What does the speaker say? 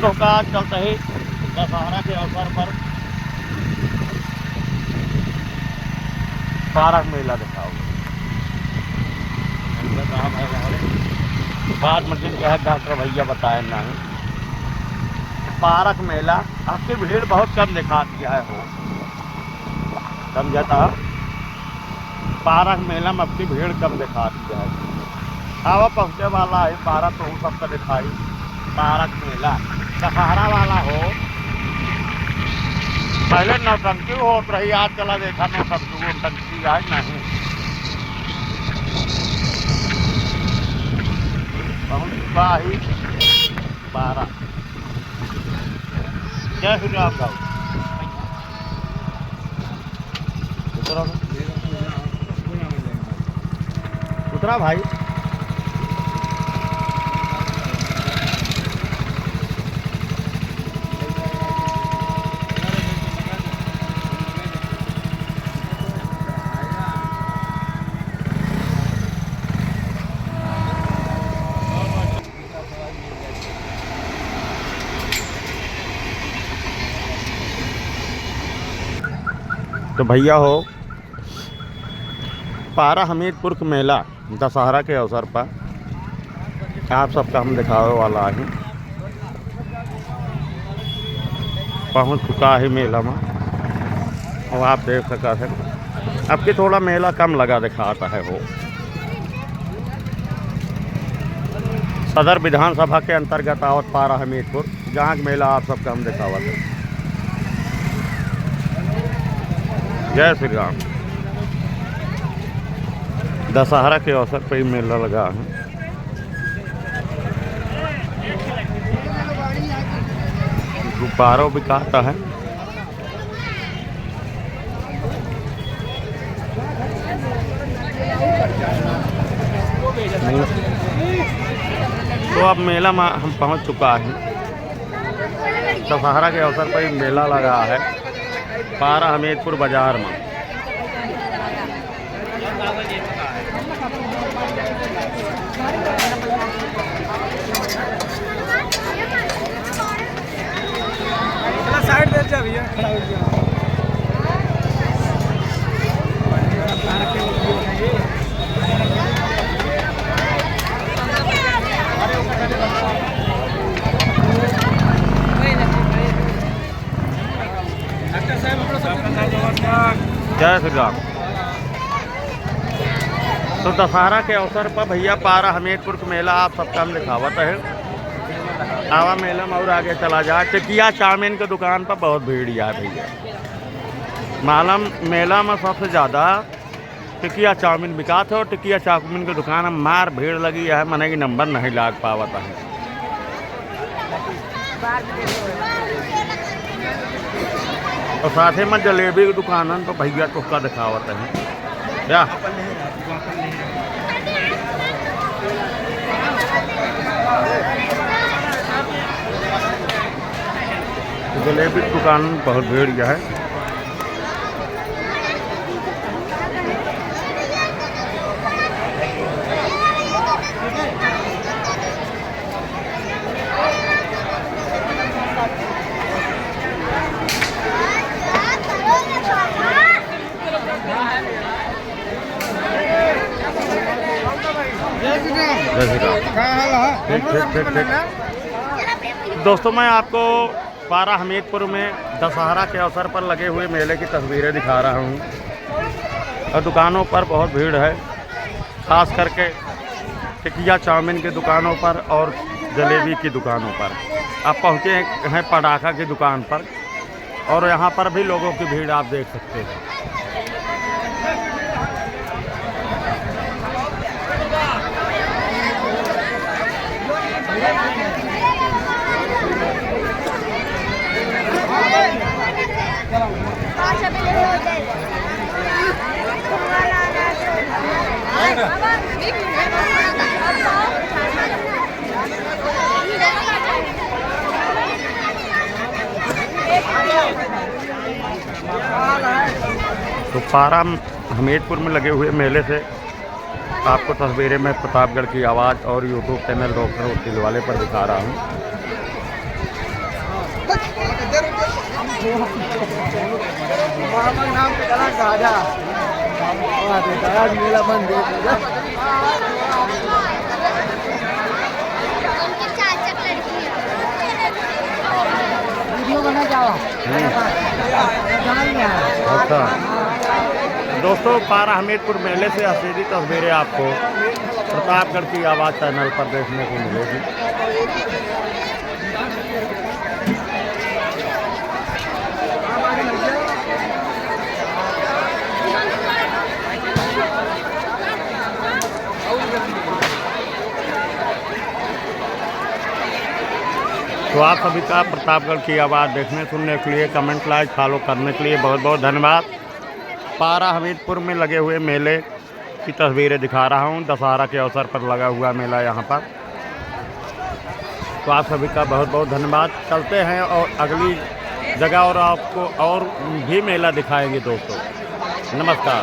तो का चलते ही दशहरा के अवसर पर पारक मेला दिखाओगे। बाद में जिनके है डॉक्टर भैया बताए नहीं। पारक मेला आपकी भीड़ बहुत कम दिखा दिया है हो, समझता। पारक मेला में आपकी भीड़ कम दिखा दिया है। हवा पहुँचे वाला है पारक तो सबका दिखाई। पारक मेला दशहरा वाला हो, पहले नौटंकी होत रही, आज चला देखा नौटंकी आज नहीं। बहुत चुका ही 12 जय श्री राम गाँव उतरा भाई। तो भैया हो, पारा हमीरपुर का मेला दशहरा के अवसर पर आप सबका हम दिखावे वाला है। पहुंच चुका है मेला में और आप देख सका है। अब की थोड़ा मेला कम लगा दिखाता है हो। सदर विधानसभा के अंतर्गत आवत पारा हमीरपुर, जहाँ का मेला आप सबका हम दिखावत है। जय श्री राम। दशहरा के अवसर पर ही मेला लगा है। गुब्बारों बिकाता है। तो अब मेला में हम पहुंच चुका है। दशहरा के अवसर पर ही मेला लगा है पारा हमीरपुर बाजार में। साइड दे जा भैया, खड़ा हो गया। जय श्री राम। तो दशहरा के अवसर पर भैया पारा हमीरपुर का मेला आप सबका हम दिखावत है। आवा मेला में और आगे चला जाए। टिकिया चाउमीन की दुकान पर बहुत भीड़ है भैया। मालूम मेला में सबसे ज़्यादा टिकिया चाउमीन बिकाते और टिकिया चाउमीन की दुकान में मार भीड़ लगी है, मने की नंबर नहीं लाग पावता है। और साथ ही में जलेबी की दुकान तो भैया टुक्का दिखावत है क्या। जलेबी की दुकान बहुत भीड़ है। दोस्तों, मैं आपको पारा हमीरपुर में दशहरा के अवसर पर लगे हुए मेले की तस्वीरें दिखा रहा हूँ। और दुकानों पर बहुत भीड़ है, खास करके टिकिया चाउमीन की दुकानों पर और जलेबी की दुकानों पर। आप पहुँचे हैं पटाखा की दुकान पर और यहाँ पर भी लोगों की भीड़ आप देख सकते हैं। तो पारा हमीरपुर में लगे हुए मेले से आपको तस्वीरें मैं प्रतापगढ़ की आवाज़ और यूट्यूब चैनल डॉक्टर वकील वाले पर दिखा रहा हूँ। नाम पे कला गाजा आज मेला बंद है वीडियो बना जाओ अच्छा दोस्तों, पारा हमीरपुर मेले से असली तस्वीरें आपको प्रतापगढ़ की आवाज़ चैनल पर देखने को मिलेगी। तो आप सभी का प्रतापगढ़ की आवाज़ देखने सुनने के लिए, कमेंट लाइक फॉलो करने के लिए बहुत बहुत धन्यवाद। पारा हमीरपुर में लगे हुए मेले की तस्वीरें दिखा रहा हूं। दशहरा के अवसर पर लगा हुआ मेला यहां पर। तो आप सभी का बहुत बहुत धन्यवाद। चलते हैं और अगली जगह और आपको और भी मेला दिखाएंगे दोस्तों। नमस्कार।